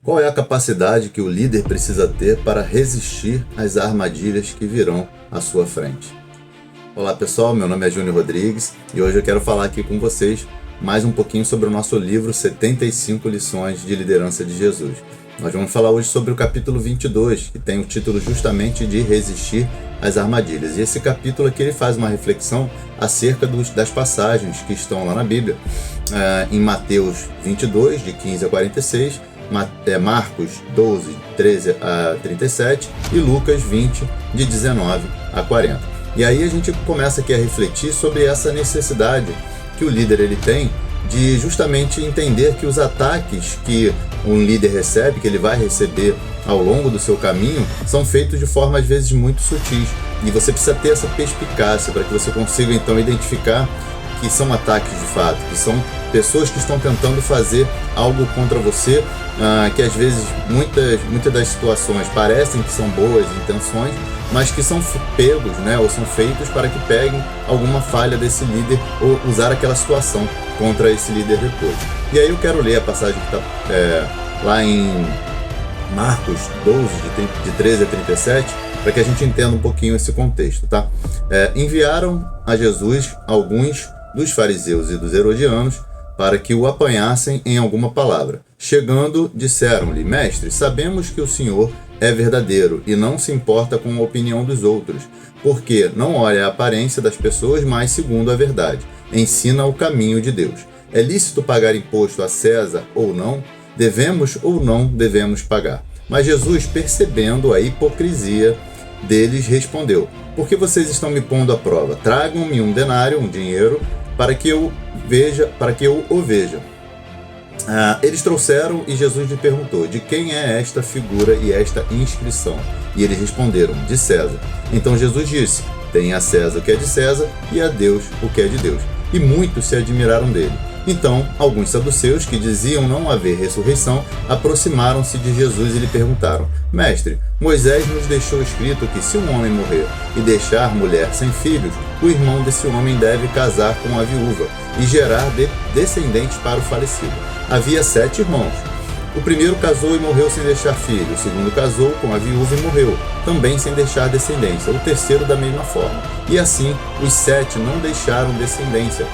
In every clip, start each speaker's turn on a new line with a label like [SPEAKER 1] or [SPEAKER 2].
[SPEAKER 1] Qual é a capacidade que o líder precisa ter para resistir às armadilhas que virão à sua frente? Olá pessoal, meu nome é Júnior Rodrigues e hoje eu quero falar aqui com vocês mais um pouquinho sobre o nosso livro 75 lições de liderança de Jesus. Nós vamos falar hoje sobre o capítulo 22, que tem o título justamente de resistir às armadilhas. E esse capítulo aqui ele faz uma reflexão acerca das passagens que estão lá na Bíblia, em Mateus 22, de 15 a 46, Marcos 12, 13 a 37 e Lucas 20, de 19 a 40. E aí a gente começa aqui a refletir sobre essa necessidade que o líder ele tem de justamente entender que os ataques que um líder recebe, que ele vai receber ao longo do seu caminho, são feitos de forma às vezes muito sutis. E você precisa ter essa perspicácia para que você consiga então identificar que são ataques de fato, que são pessoas que estão tentando fazer algo contra você, que às vezes muitas das situações parecem que são boas intenções, mas que são pegos, ou são feitos para que peguem alguma falha desse líder ou usar aquela situação contra esse líder depois. E aí eu quero ler a passagem que está lá em Marcos 12, de 13 a 37, para que a gente entenda um pouquinho esse contexto, tá? Enviaram a Jesus alguns dos fariseus e dos herodianos para que o apanhassem em alguma palavra. Chegando, disseram-lhe: Mestre, sabemos que o Senhor é verdadeiro e não se importa com a opinião dos outros, porque não olha a aparência das pessoas, mas segundo a verdade. Ensina o caminho de Deus. É lícito pagar imposto a César ou não? Devemos ou não devemos pagar? Mas Jesus, percebendo a hipocrisia deles, respondeu: Por que vocês estão me pondo à prova? Tragam-me um denário, um dinheiro, para que eu o veja. Eles trouxeram e Jesus lhe perguntou: De quem é esta figura e esta inscrição? E eles responderam: De César. Então Jesus disse: Deem a César o que é de César e a Deus o que é de Deus. E muitos se admiraram dele. Então, alguns saduceus, que diziam não haver ressurreição, aproximaram-se de Jesus e lhe perguntaram: Mestre, Moisés nos deixou escrito que se um homem morrer e deixar mulher sem filhos, o irmão desse homem deve casar com a viúva e gerar descendentes para o falecido. Havia 7 irmãos. O primeiro casou e morreu sem deixar filho. O segundo casou com a viúva e morreu, também sem deixar descendência. O terceiro da mesma forma. E assim, os 7 não deixaram descendência.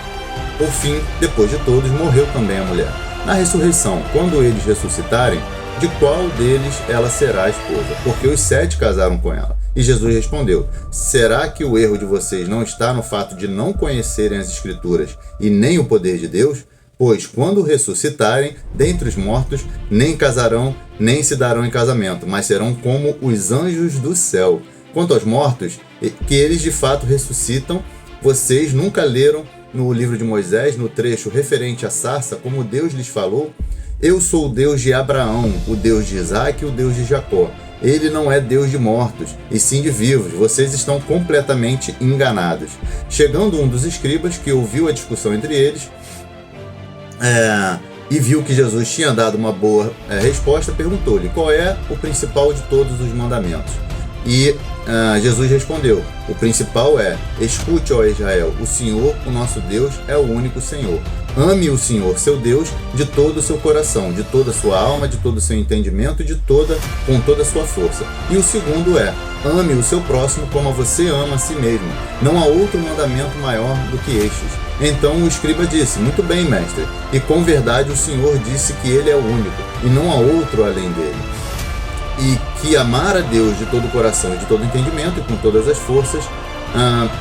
[SPEAKER 1] Por fim, depois de todos, morreu também a mulher. Na ressurreição, quando eles ressuscitarem, de qual deles ela será a esposa? Porque os 7 casaram com ela. E Jesus respondeu: Será que o erro de vocês não está no fato de não conhecerem as Escrituras e nem o poder de Deus? Pois quando ressuscitarem dentre os mortos, nem casarão, nem se darão em casamento, mas serão como os anjos do céu. Quanto aos mortos, que eles de fato ressuscitam, vocês nunca leram no livro de Moisés, no trecho referente à sarça, como Deus lhes falou: Eu sou o Deus de Abraão, o Deus de Isaac e o Deus de Jacó. Ele não é Deus de mortos, e sim de vivos. Vocês estão completamente enganados. Chegando um dos escribas, que ouviu a discussão entre eles, e viu que Jesus tinha dado uma boa resposta, perguntou-lhe: Qual é o principal de todos os mandamentos? E Jesus respondeu: O principal é: Escute, ó Israel, o Senhor, o nosso Deus, é o único Senhor. Ame o Senhor, seu Deus, de todo o seu coração, de toda a sua alma, de todo o seu entendimento e com toda a sua força. E o segundo é: Ame o seu próximo como a você ama a si mesmo. Não há outro mandamento maior do que estes. Então o escriba disse: Muito bem, mestre, e com verdade o Senhor disse que ele é o único, e não há outro além dele. E que amar a Deus de todo o coração e de todo o entendimento e com todas as forças,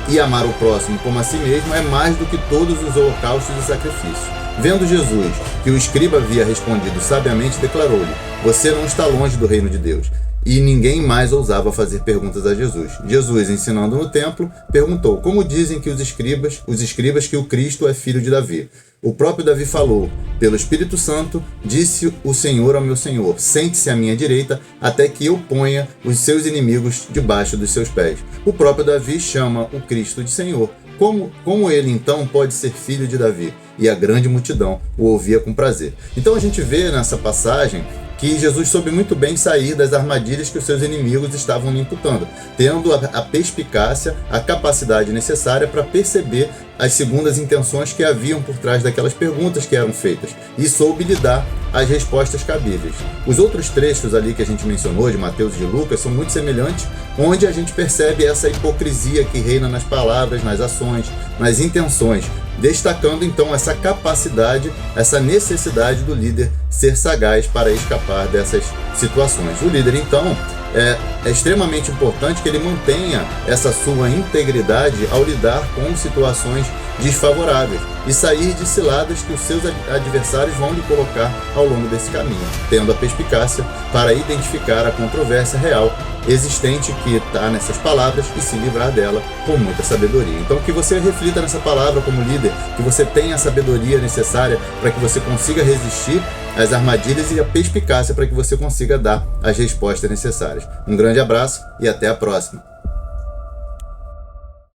[SPEAKER 1] e amar o próximo como a si mesmo, é mais do que todos os holocaustos e sacrifícios. Vendo Jesus que o escriba havia respondido sabiamente, declarou-lhe: Você não está longe do reino de Deus. E ninguém mais ousava fazer perguntas a Jesus. Jesus, ensinando no templo, perguntou: Como dizem que os escribas que o Cristo é filho de Davi? O próprio Davi falou: Pelo Espírito Santo, disse o Senhor ao meu Senhor: Sente-se à minha direita, até que eu ponha os seus inimigos debaixo dos seus pés. O próprio Davi chama o Cristo de Senhor. Como ele então pode ser filho de Davi? E a grande multidão o ouvia com prazer. Então a gente vê nessa passagem que Jesus soube muito bem sair das armadilhas que os seus inimigos estavam lhe imputando, tendo a perspicácia, a capacidade necessária para perceber as segundas intenções que haviam por trás daquelas perguntas que eram feitas, e soube lhe dar as respostas cabíveis. Os outros trechos ali que a gente mencionou, de Mateus e de Lucas, são muito semelhantes, onde a gente percebe essa hipocrisia que reina nas palavras, nas ações, nas intenções, destacando então essa capacidade, essa necessidade do líder ser sagaz para escapar dessas situações. O líder, então, é extremamente importante que ele mantenha essa sua integridade ao lidar com situações desfavoráveis e sair de ciladas que os seus adversários vão lhe colocar ao longo desse caminho, tendo a perspicácia para identificar a controvérsia real existente que está nessas palavras e se livrar dela com muita sabedoria. Então que você reflita nessa palavra como líder, que você tenha a sabedoria necessária para que você consiga resistir às armadilhas e a perspicácia para que você consiga dar as respostas necessárias. Um grande abraço e até a próxima!